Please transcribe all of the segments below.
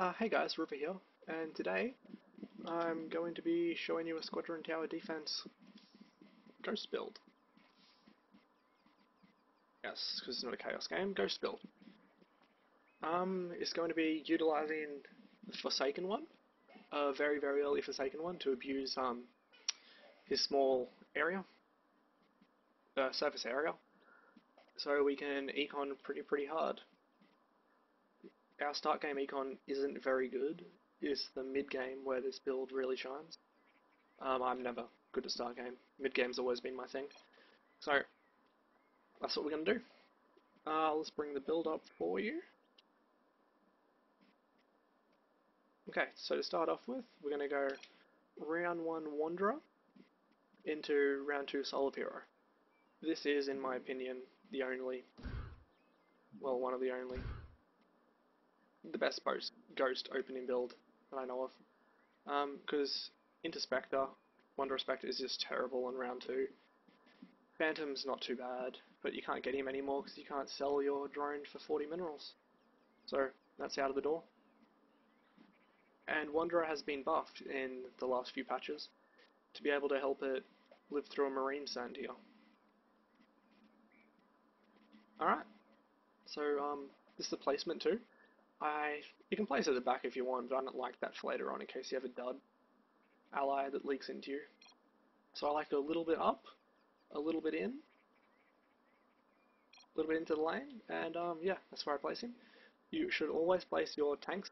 Hey guys, Ripper here, and today I'm going to be showing you a Squadron Tower defense ghost build. Yes, because it's not a chaos game, ghost build. It's going to be utilizing the Forsaken one, a very early Forsaken one, to abuse his small area, surface area, so we can econ pretty hard. Our start game econ isn't very good. It's the mid game where this build really shines. I'm never good at start game. Mid game's always been my thing. So that's what we're gonna do. Let's bring the build up for you. Okay, so to start off with, we're gonna go round 1 Wanderer into round 2 Solid Hero. This is, in my opinion, the only, well, one of the only, the best ghost opening build that I know of. Because into Spectre, Wanderer Spectre is just terrible on round 2. Phantom's not too bad, but you can't get him anymore because you can't sell your drone for 40 minerals. So that's out of the door. And Wanderer has been buffed in the last few patches to be able to help it live through a marine sand here. Alright, so this is the placement too. You can place it at the back if you want, but I don't like that for later on in case you have a dud ally that leaks into you. So I like a little bit up, a little bit in, a little bit into the lane, and yeah, that's where I place him. You should always place your tanks,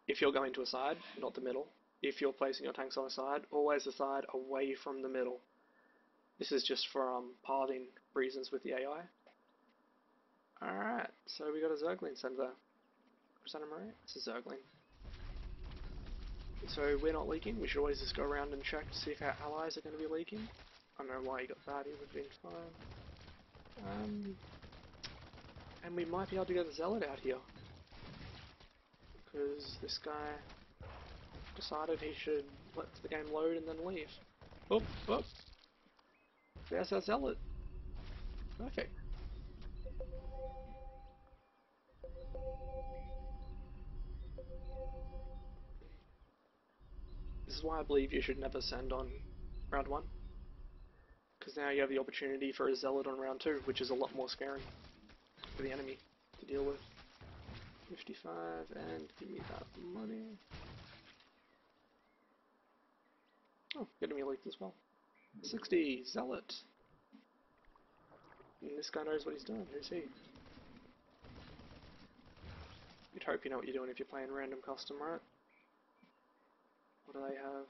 if you're going to a side, not the middle. If you're placing your tanks on a side, always the side away from the middle. This is just for pathing reasons with the AI. Alright, so we got a Zergling center. Was that a Maria? It's a Zergling. So we're not leaking. We should always just go around and check to see if our allies are going to be leaking. I don't know why he got that, he would have been fine. And we might be able to get a Zealot out here. Because this guy decided he should let the game load and then leave. Oh, oh! There's our Zealot. Perfect. This is why I believe you should never send on round 1. Because now you have the opportunity for a Zealot on round 2, which is a lot more scary for the enemy to deal with. 55, and give me that money. Oh, getting me leaked as well. 60, Zealot. And this guy knows what he's doing. Who's he? You'd hope you know what you're doing if you're playing random custom, right? What do they have?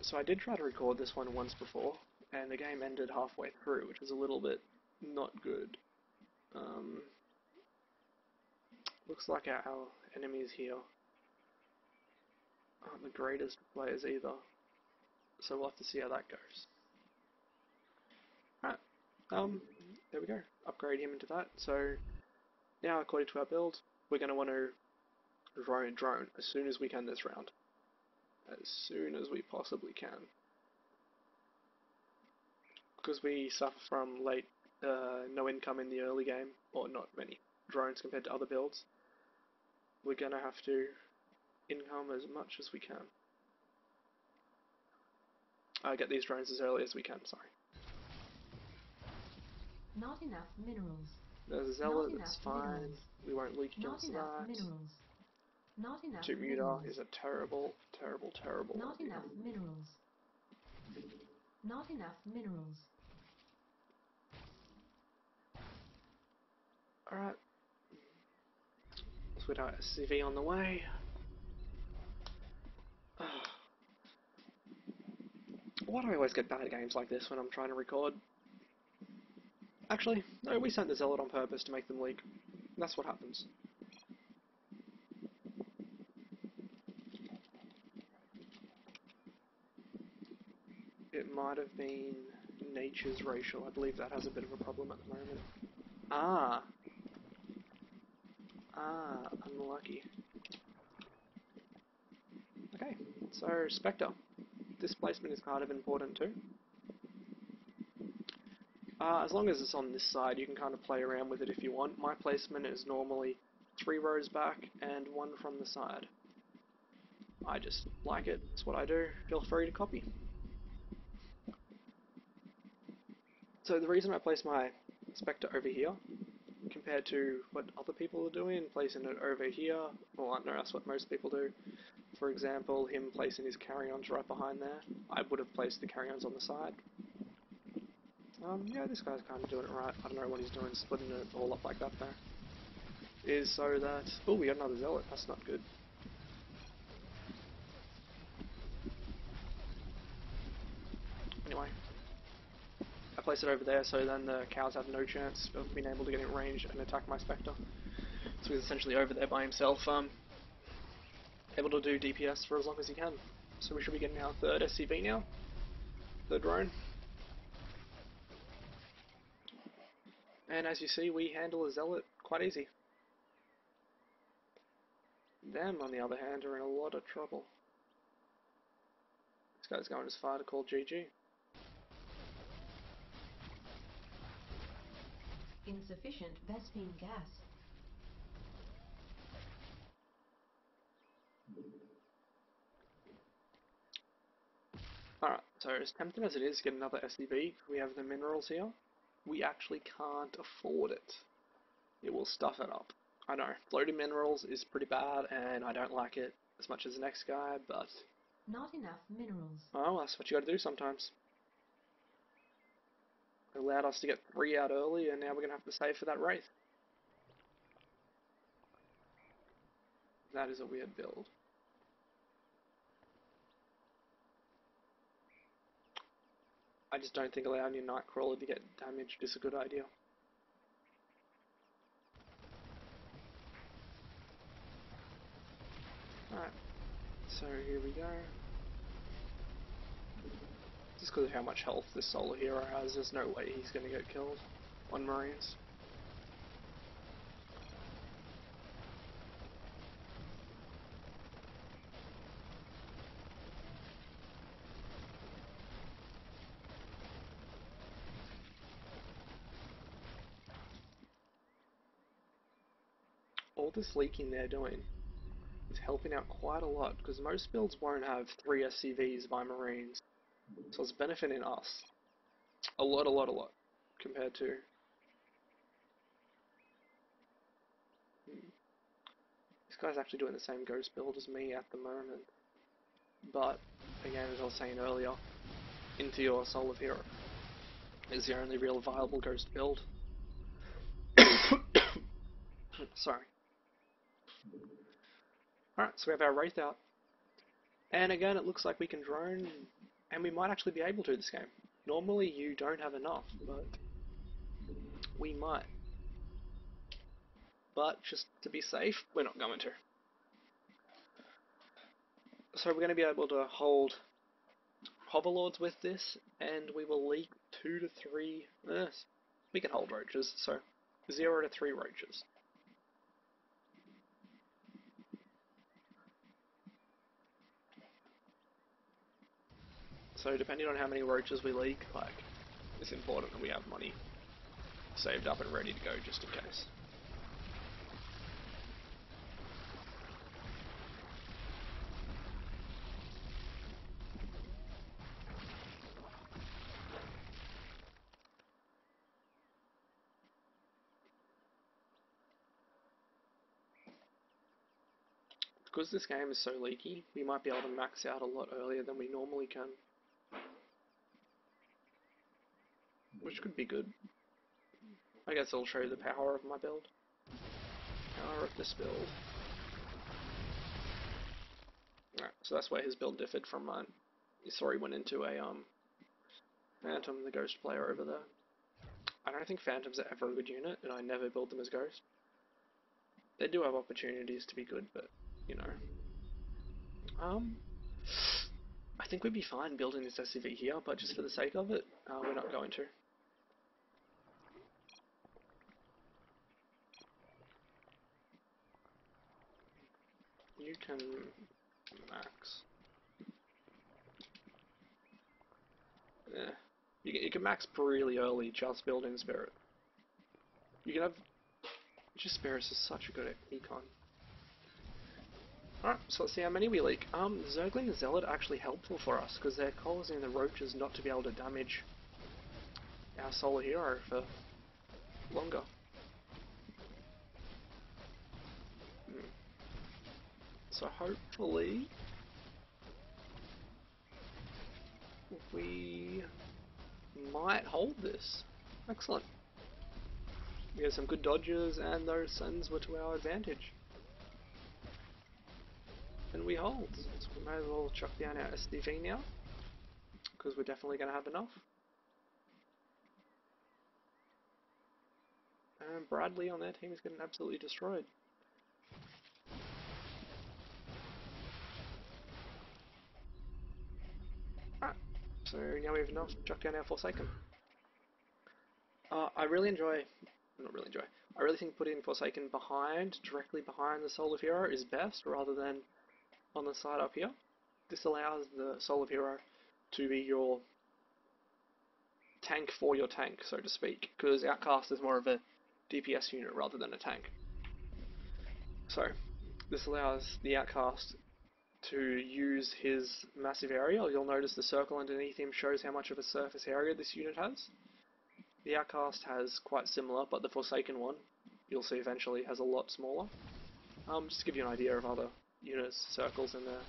So I did try to record this one once before, and the game ended halfway through, which is a little bit not good. Looks like our enemies here aren't the greatest players either, so we'll have to see how that goes. Alright, there we go. Upgrade him into that. So now, according to our build, we're going to want to drone as soon as we can this round. As soon as we possibly can. Because we suffer from no income in the early game, or not many drones compared to other builds, we're going to have to income as much as we can. Get these drones as early as we can, sorry. Not enough minerals. There's a Zealot, that's fine. We won't leak against that. Minerals. Not enough 2 meter minerals. is a terrible Not idea. enough minerals. Not enough minerals. Alright. Let's put our SCV on the way. Why do I always get bad games like this when I'm trying to record? Actually, no, we sent the Zealot on purpose to make them leak. That's what happens. It might have been nature's racial. I believe that has a bit of a problem at the moment. Unlucky. Okay, so Spectre. This placement is kind of important too. As long as it's on this side, you can kind of play around with it if you want. My placement is normally 3 rows back and 1 from the side. I just like it, it's what I do, feel free to copy. So the reason I place my Spectre over here, compared to what other people are doing, placing it over here, well no, that's what most people do. For example, him placing his carry-ons right behind there, I would have placed the carry-ons on the side. Yeah, this guy's kind of doing it right. I don't know what he's doing, splitting it all up like that though. Is so that... Oh, we got another Zealot, that's not good. Anyway, I place it over there so then the cows have no chance of being able to get in range and attack my Spectre. So he's essentially over there by himself, able to do DPS for as long as he can. So we should be getting our 3rd SCV now, the drone. And as you see, we handle a Zealot quite easy. Them, on the other hand, are in a lot of trouble. This guy's going as far to call GG. Insufficient Vespine gas. Alright, so as tempting as it is to get another SCV, we have the minerals here. We actually can't afford it. It will stuff it up. I know, floating minerals is pretty bad and I don't like it as much as the next guy, but... Not enough minerals. well, that's what you gotta do sometimes. It allowed us to get 3 out early and now we're gonna have to save for that Wraith. That is a weird build. I just don't think allowing your Nightcrawler to get damaged is a good idea. Alright, so here we go. Just because of how much health this solar hero has, there's no way he's going to get killed on Marines. All this leaking they're doing is helping out quite a lot, because most builds won't have 3 SCVs by Marines. So it's benefiting us. A lot, compared to... This guy's actually doing the same ghost build as me at the moment. But, again, as I was saying earlier, into your solar hero is the only real viable ghost build. Sorry. Alright, so we have our Wraith out. And again, it looks like we can drone, and we might actually be able to this game. Normally you don't have enough, but we might. But just to be safe, we're not going to. So we're going to be able to hold Hoverlords with this, and we will leak 2 to 3... we can hold Roaches, so 0 to 3 Roaches. So depending on how many Roaches we leak, like, it's important that we have money saved up and ready to go just in case. Because this game is so leaky, we might be able to max out a lot earlier than we normally can. Which could be good. I guess I'll show you the power of my build. Power of this build. Alright, so that's where his build differed from mine. You saw he went into a Phantom, the Ghost player over there. I don't think Phantoms are ever a good unit, and I never build them as Ghost. They do have opportunities to be good, but, you know. I think we'd be fine building this SCV here, but just for the sake of it, we're not going to. You can max. Yeah. You can max really early just building Spirit. You can have Just Spears is such a good econ. Alright, so let's see how many we leak. Zergling and Zealot are actually helpful for us, because they're causing the roaches not to be able to damage our solar hero for longer. So hopefully we might hold this. Excellent. We had some good dodges and those sends were to our advantage. And we hold. So we may as well chuck down our SDV now, because we're definitely going to have enough. And Bradley on their team is getting absolutely destroyed. Alright, so now we have enough to chuck down our Forsaken. I really think putting Forsaken directly behind the Soul of Hero is best, rather than on the side up here. This allows the Soul of Hero to be your tank for your tank, so to speak, because Outcast is more of a DPS unit rather than a tank. So, this allows the Outcast to use his massive area. You'll notice the circle underneath him shows how much of a surface area this unit has. The Outcast has quite similar, but the Forsaken one, you'll see eventually, has a lot smaller. Just to give you an idea of other units, circles in there.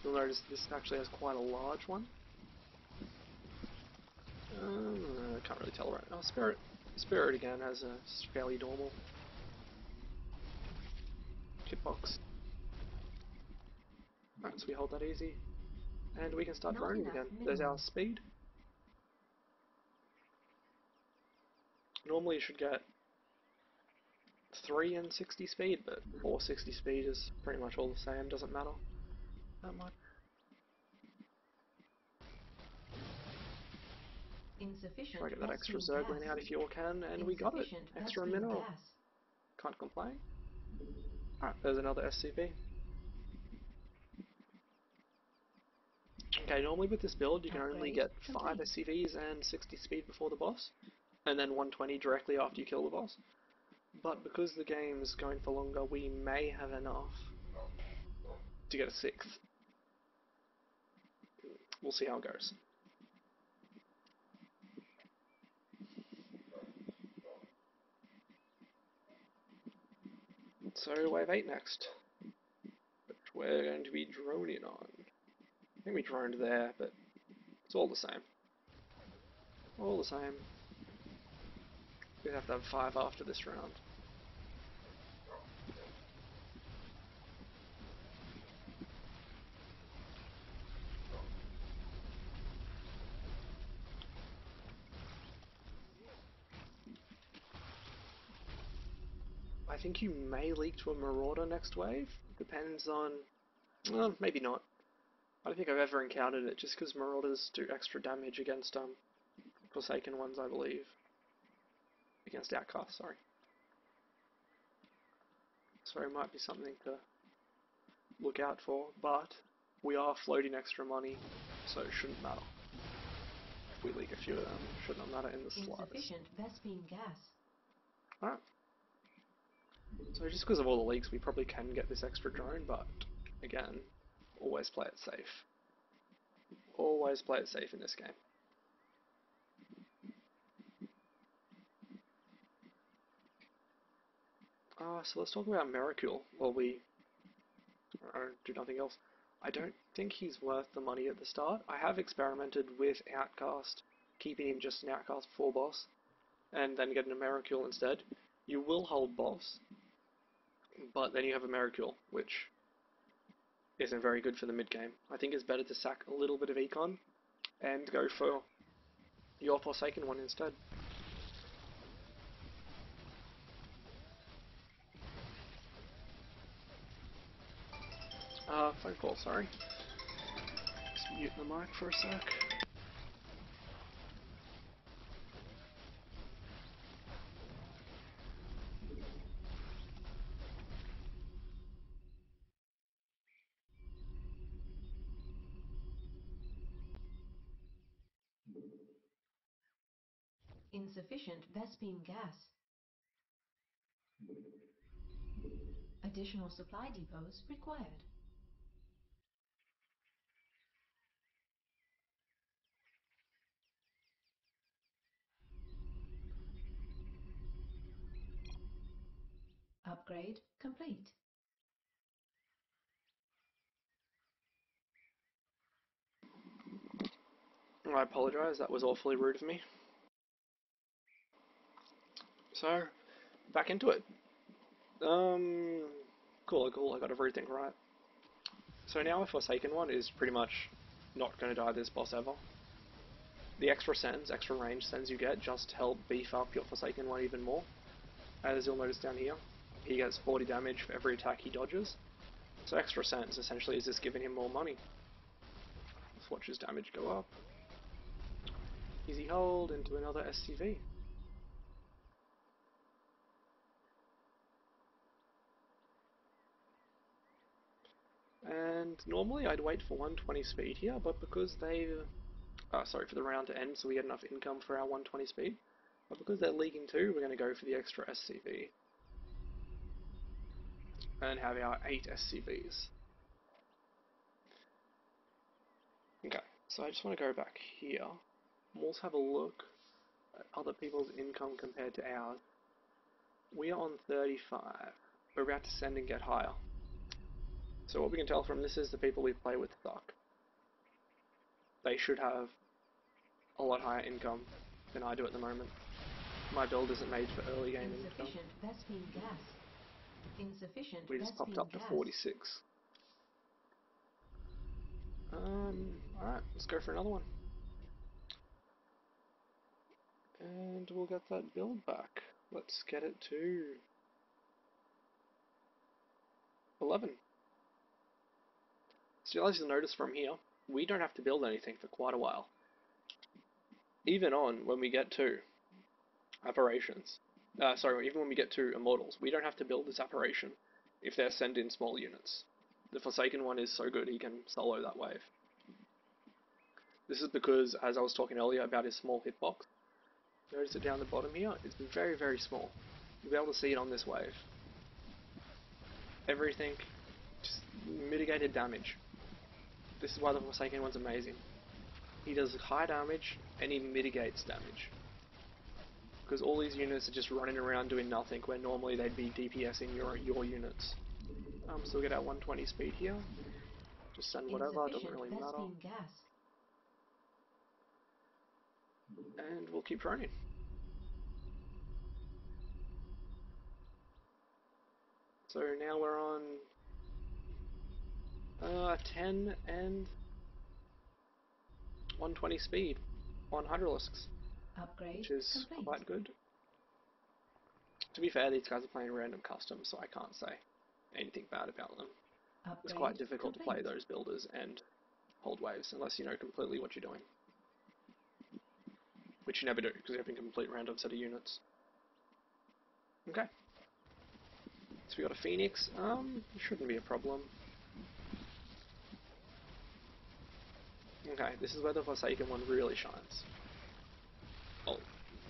You'll notice this actually has quite a large one. I can't really tell right now. Spirit again has a fairly normal kitbox. Right, so we hold that easy. And we can start droning again. There's our speed. Normally you should get 3 and 60 speed, but 460 speed is pretty much all the same, doesn't matter that much. Insufficient Try to get that extra Vespene Zergling gas. out if you can, and we got it. Extra Vespene mineral. gas. Can't complain. Alright, there's another SCP. Okay, normally with this build you can only get 5 SCVs and 60 speed before the boss, and then 120 directly after you kill the boss. But because the game's going for longer, we may have enough to get a 6th. We'll see how it goes. So wave 8 next, which we're going to be droning on. I think we droned there, but it's all the same. All the same. We have to have 5 after this round. I think you may leak to a Marauder next wave. Depends on... well, maybe not. I don't think I've ever encountered it, just because Marauders do extra damage against Forsaken ones, I believe. Against Outcasts, sorry. So it might be something to look out for, but we are floating extra money, so it shouldn't matter. If we leak a few of them, it should not matter in the slightest. Insufficient Vespene gas. Alright. So just because of all the leaks, we probably can get this extra drone, but again, always play it safe. Always play it safe in this game. So let's talk about Miracule while we do nothing else. I don't think he's worth the money at the start. I have experimented with Outcast, keeping him just an Outcast 4 boss, and then getting a Miracule instead. You will hold boss, but then you have a Miracule, which isn't very good for the mid game. I think it's better to sack a little bit of Econ and go for your Forsaken one instead. Phone call, sorry. Just mute the mic for a sec. Insufficient Vespene gas. Additional supply depots required. Upgrade complete. I apologise, that was awfully rude of me. So, back into it. Cool, I got everything right. So now a Forsaken one is pretty much not going to die this boss ever. The extra range sends you get just help beef up your Forsaken one even more. As you'll notice down here, he gets 40 damage for every attack he dodges. So extra sens essentially is just giving him more money. Let's watch his damage go up. Easy hold into another SCV. And normally I'd wait for 120 speed here, but because they... for the round to end so we get enough income for our 120 speed. But because they're leaguing too, we're going to go for the extra SCV. And have our 8 SCVs. Okay, so I just want to go back here. We'll also have a look at other people's income compared to ours. We are on 35. We're about to send and get higher. So what we can tell from this is the people we play with suck. They should have a lot higher income than I do at the moment. My build isn't made for early game income. Insufficient Vespene gas. Insufficient We just popped up to 46. Alright, let's go for another one. And we'll get that build back. Let's get it to 11. So as you'll notice from here, we don't have to build anything for quite a while. Even on when we get to apparitions. Even when we get to immortals, we don't have to build this apparition if they're sent in small units. The Forsaken one is so good he can solo that wave. This is because, as I was talking earlier about his small hitbox, notice it down the bottom here, it's very, very small. You'll be able to see it on this wave. Everything, just mitigated damage. This is why the Forsaken one's amazing. He does high damage, and he mitigates damage. Because all these units are just running around doing nothing, where normally they'd be DPSing your units. So we'll get our 120 speed here. Just send whatever, doesn't really matter. Gas. And we'll keep droning. So now we're on 10 and 120 speed on Hydralisks, which is complete. quite good. To be fair, these guys are playing random customs, so I can't say anything bad about them. It's quite difficult to play those builders and hold waves unless you know completely what you're doing. Which you never do, because you have a complete random set of units. Okay. So we got a Phoenix, shouldn't be a problem. Okay, this is where the Forsaken one really shines. Oh,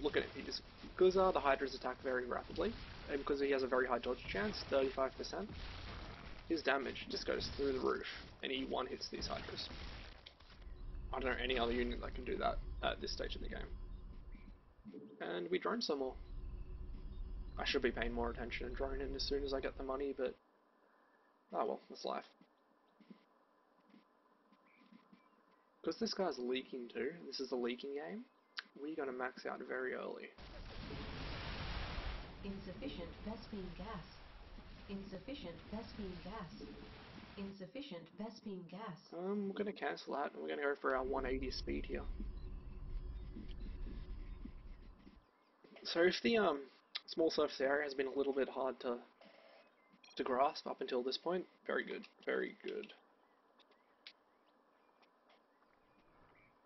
look at him, because the Hydras attack very rapidly, and because he has a very high dodge chance, 35%, his damage just goes through the roof, and he one-hits these Hydras. I don't know any other unit that can do that at this stage in the game. And we drone some more. I should be paying more attention and droning as soon as I get the money, but oh well, that's life. Because this guy's leaking too, this is a leaking game, we're going to max out very early. Insufficient Vespene gas. Insufficient Vespene gas. Insufficient Vespene gas. We're going to cancel that, and we're going to go for our 180 speed here. So if the small surface area has been a little bit hard to grasp up until this point, very good, very good.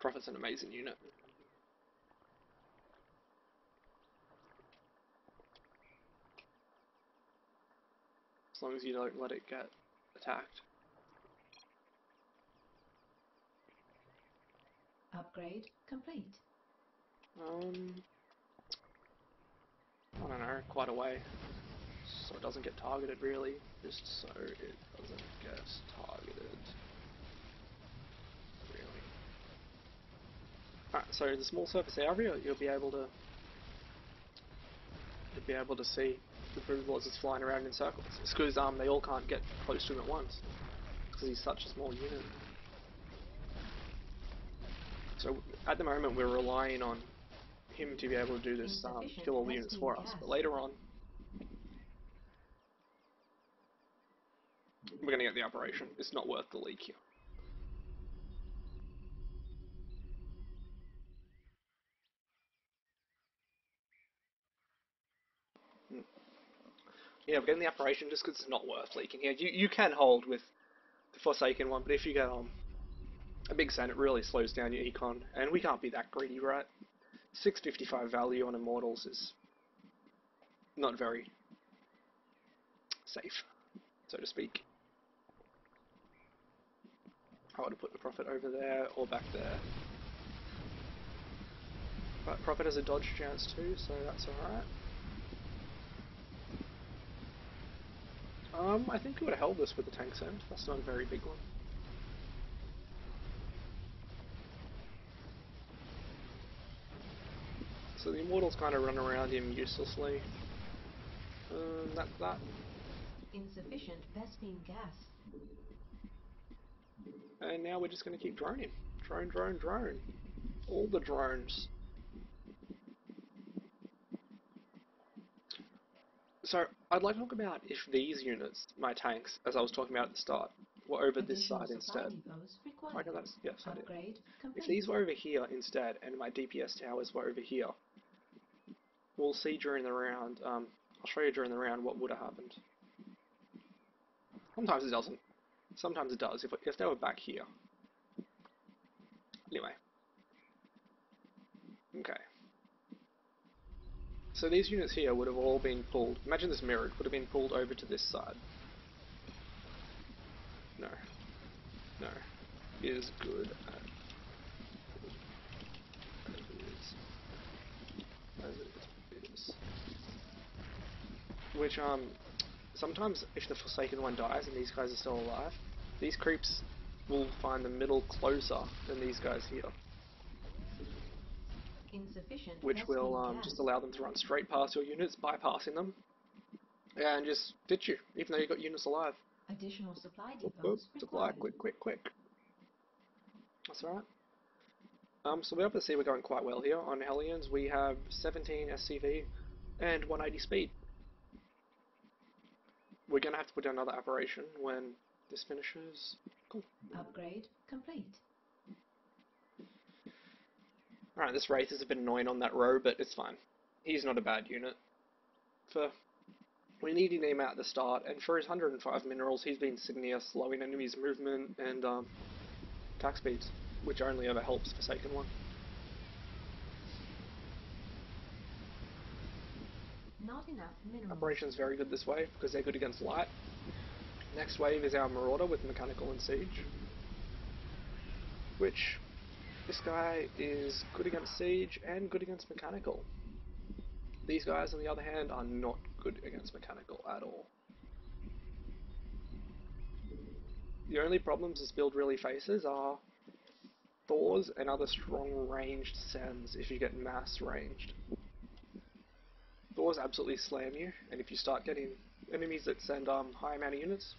Prophet's an amazing unit. As long as you don't let it get attacked. Upgrade complete. I don't know, quite a way. So doesn't get targeted really, just so it doesn't get targeted. Really. Alright, so the small surface area you'll be able to see the Brood as it's flying around in circles. It's because they all can't get close to him at once, because he's such a small unit. So at the moment we're relying on him to be able to do this, kill all the units for us, but later on we're going to get the operation. It's not worth the leak here. Yeah, we're getting the operation just because it's not worth leaking here. You can hold with the Forsaken one, but if you get a big Sen, it really slows down your econ, and we can't be that greedy, right? 655 value on Immortals is not very safe, so to speak. I would have put the Prophet over there or back there. But Prophet has a dodge chance too, so that's alright. I think we would have held this with the tank send. That's not a very big one. So the Immortals kind of run around him uselessly. That's that. Insufficient Vespene gas. And now we're just going to keep droning. Drone, drone, drone. All the drones. So, I'd like to talk about if these units, my tanks, as I was talking about at the start, were over this side instead. I know that's, yes, I did. If these were over here instead, and my DPS towers were over here, we'll see during the round, I'll show you during the round what would have happened. Sometimes it doesn't. Sometimes it does, if they were back here. Anyway. Okay. So these units here would have all been pulled, imagine this mirrored, would have been pulled over to this side. No. No. Is good at as it is. Which, sometimes if the Forsaken one dies and these guys are still alive, these creeps will find the middle closer than these guys here. Which will just allow them to run straight past your units, bypassing them, and just ditch you, even though you've got units alive. Additional supply depots Supply, quick, quick, quick. That's alright. So we're able to see we're going quite well here. On Hellions we have 17 SCV and 180 speed. We're going to have to put down another operation when this finishes. Cool. Upgrade complete. Alright, this Wraith is a bit annoying on that row, but it's fine. He's not a bad unit. We needed him out at the start, and for his 105 minerals, he's been sitting here slowing enemies' movement and attack speeds, which only ever helps Forsaken one. Not enough minerals. Operation's very good this wave, because they're good against light. Next wave is our Marauder with Mechanical and Siege, which this guy is good against Siege and good against Mechanical. These guys, on the other hand, are not good against Mechanical at all. The only problems this build really faces are Thors and other strong ranged Sens if you get mass ranged. Thors absolutely slam you, and if you start getting enemies that send high amount of units,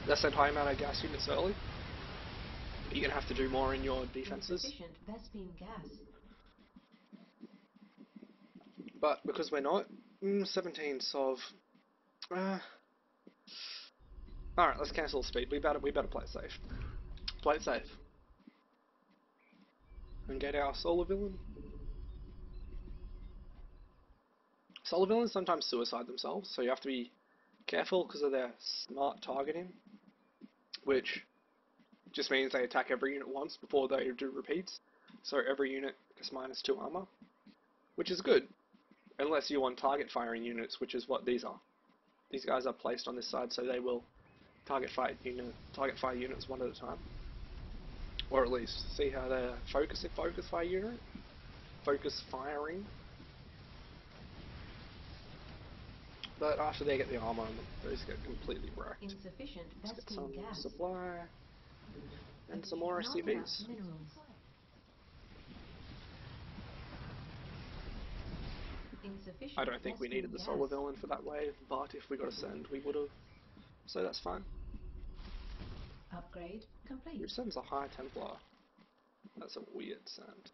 that send high amount of gas units early, you're going to have to do more in your defenses. Insufficient Vespene gas. But because we're not, 17 Sov. Alright, let's cancel speed. We better play it safe. Play it safe. And get our Solar Villain. Solar Villains sometimes suicide themselves, so you have to be careful because of their smart targeting, which just means they attack every unit once before they do repeats. So every unit gets -2 armor, which is good, unless you want target firing units, which is what these are. These guys are placed on this side, so they will target fire units one at a time, or at least see how they're focus fire unit. focus firing. But after they get the armor on them, those get completely wrecked. Insufficient Let's get some Vespene gas. supply and some more Not enough SCVs. minerals. Insufficient I don't think we needed Vespene the gas. solar villain for that wave, but if we got a send, we would have. So that's fine. Upgrade complete. Who sends a high Templar? That's a weird send.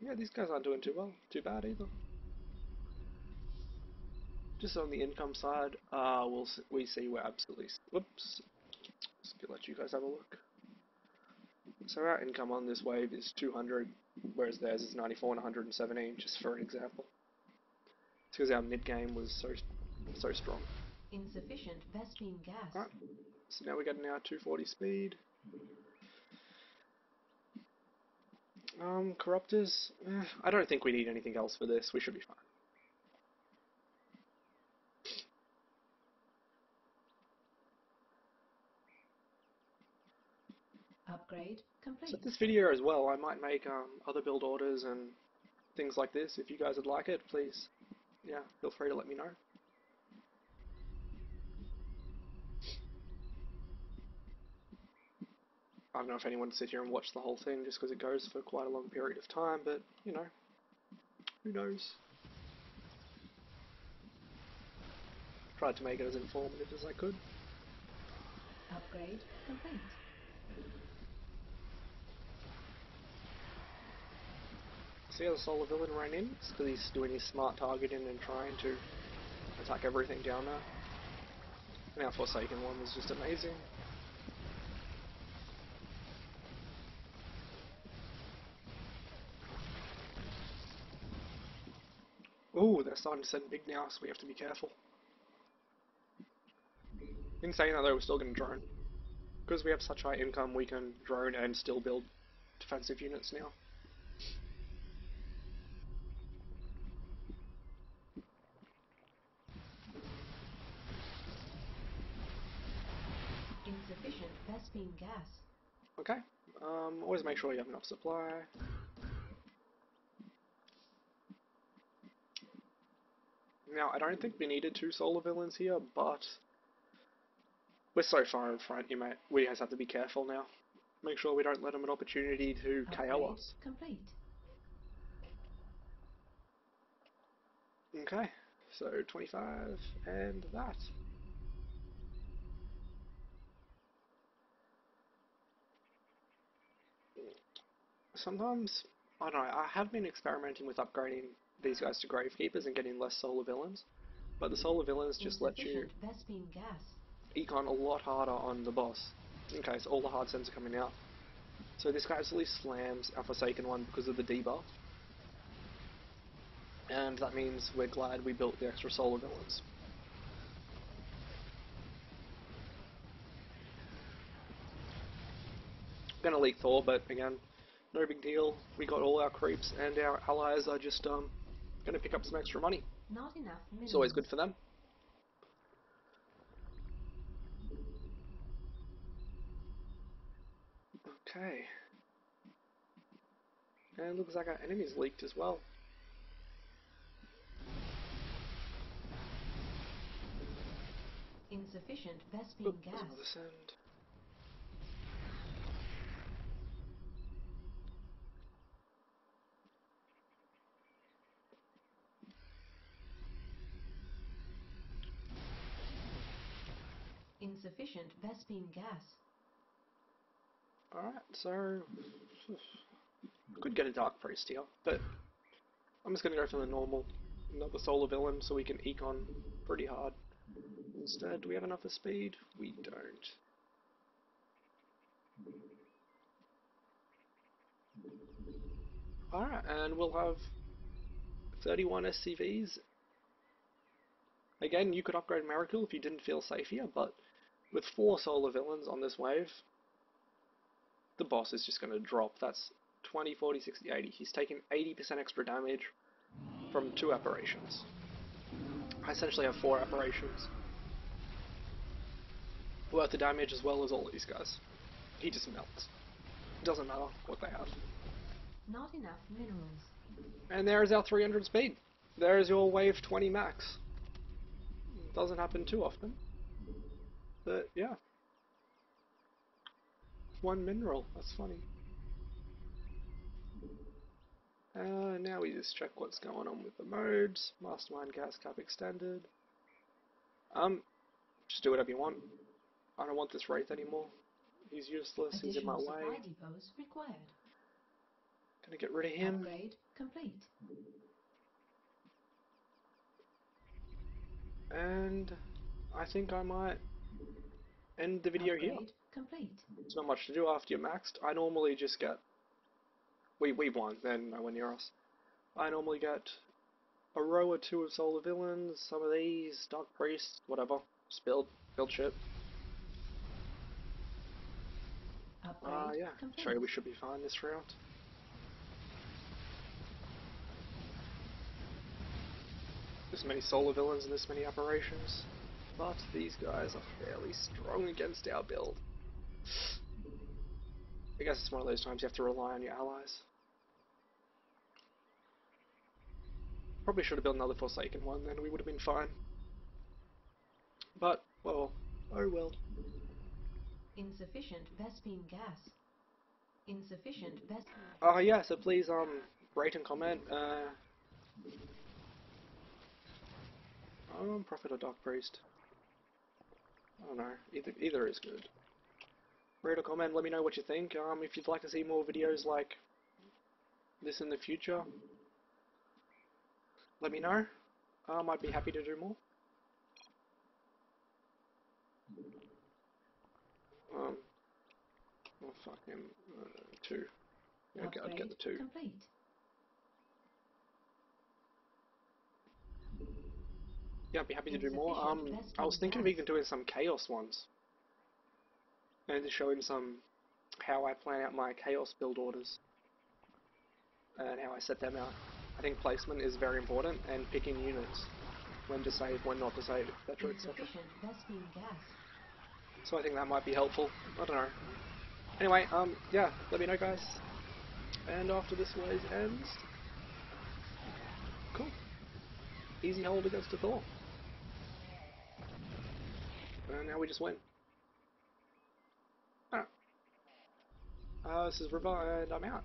Yeah, these guys aren't doing too well. Too bad either. Just on the income side, we see we're absolutely. Whoops. Just let you guys have a look. So our income on this wave is 200, whereas theirs is 94 and 117, just for an example. It's because our mid game was so strong. Insufficient Vespene gas. Right. So now we're getting our 240 speed. Corruptors. I don't think we need anything else for this. We should be fine. Upgrade complete. So this video as well, I might make other build orders and things like this. If you guys would like it, please, yeah, feel free to let me know. I don't know if anyone would sit here and watch the whole thing just because it goes for quite a long period of time, but you know, who knows? Tried to make it as informative as I could. Upgrade complete. See how the solar villain ran in? It's because he's doing his smart targeting and trying to attack everything down there. And our Forsaken one was just amazing. Ooh, they're starting to send big now, so we have to be careful. In saying that though, we're still going to drone. Because we have such high income, we can drone and still build defensive units now. Insufficient Vespene gas. Okay, always make sure you have enough supply. Now, I don't think we needed 2 solar villains here, but we're so far in front, we just have to be careful now. Make sure we don't let them an opportunity to KO us. Complete. Okay, so 25 and that. Sometimes, I don't know, I have been experimenting with upgrading these guys to Gravekeepers and getting less solar villains, but the solar villains just let you Vespene gas. econ a lot harder on the boss. Okay, so all the hard sends are coming out. So this guy actually slams our Forsaken one because of the debuff. And that means we're glad we built the extra solar villains. Gonna leak Thor, but again, no big deal. We got all our creeps and our allies are just gonna pick up some extra money. Not enough minerals. It's always good for them. Okay. And looks like our enemy's leaked as well. Insufficient Vespene Oop, gas. there's another send. Insufficient Vespene gas. Alright, so could get a Dark Priest here, but I'm just gonna go for the normal, not the solar villain, so we can econ pretty hard. Instead, do we have enough for speed? We don't. Alright, and we'll have 31 SCVs. Again, you could upgrade Miracle if you didn't feel safe here, but with 4 solar villains on this wave, the boss is just going to drop. That's 20, 40, 60, 80. He's taking 80% extra damage from 2 apparitions. I essentially have 4 apparitions worth the damage as well as all these guys. He just melts. It doesn't matter what they have. Not enough minerals. And there is our 300 speed. There is your wave 20 max. Doesn't happen too often. But yeah. One mineral. That's funny. Now we just check what's going on with the modes. Mastermind gas cap extended. Just do whatever you want. I don't want this wraith anymore. He's useless. He's in my Additional supply way. depots required. Gonna get rid of him. Upgrade complete. And I think I might end the video here. Upgrade complete. There's not much to do after you're maxed. I normally just get... We won, then nowhere near us. I normally get a row or two of solar villains, some of these, dark priests, whatever. Just build shit. Upgrade Yeah, complete. show you we should be fine this round. This many solar villains and this many apparitions. But these guys are fairly strong against our build. I guess it's one of those times you have to rely on your allies. Probably should have built another Forsaken one, then we would have been fine. But, well, oh well. Insufficient Vespine gas. Insufficient Vespine. Yeah, so please, rate and comment, Prophet or Dark Priest. I don't know, either is good. Rate or comment, let me know what you think. If you'd like to see more videos like this in the future, let me know. I'd be happy to do more. Oh fuck him, 2. Yeah, I'd get the 2. Complete. Yeah, I'd be happy to do more. Insufficient I was Vespine thinking of gas. even doing some Chaos ones. And showing some how I plan out my Chaos build orders. And how I set them out. I think placement is very important, and picking units. When to save, when not to save, etc, etc. Insufficient Vespine gas. So I think that might be helpful. I don't know. Anyway, yeah, let me know guys. And after this wave ends... Cool. Easy hold against a Thor. And now we just win. Alright. This is River, and I'm out.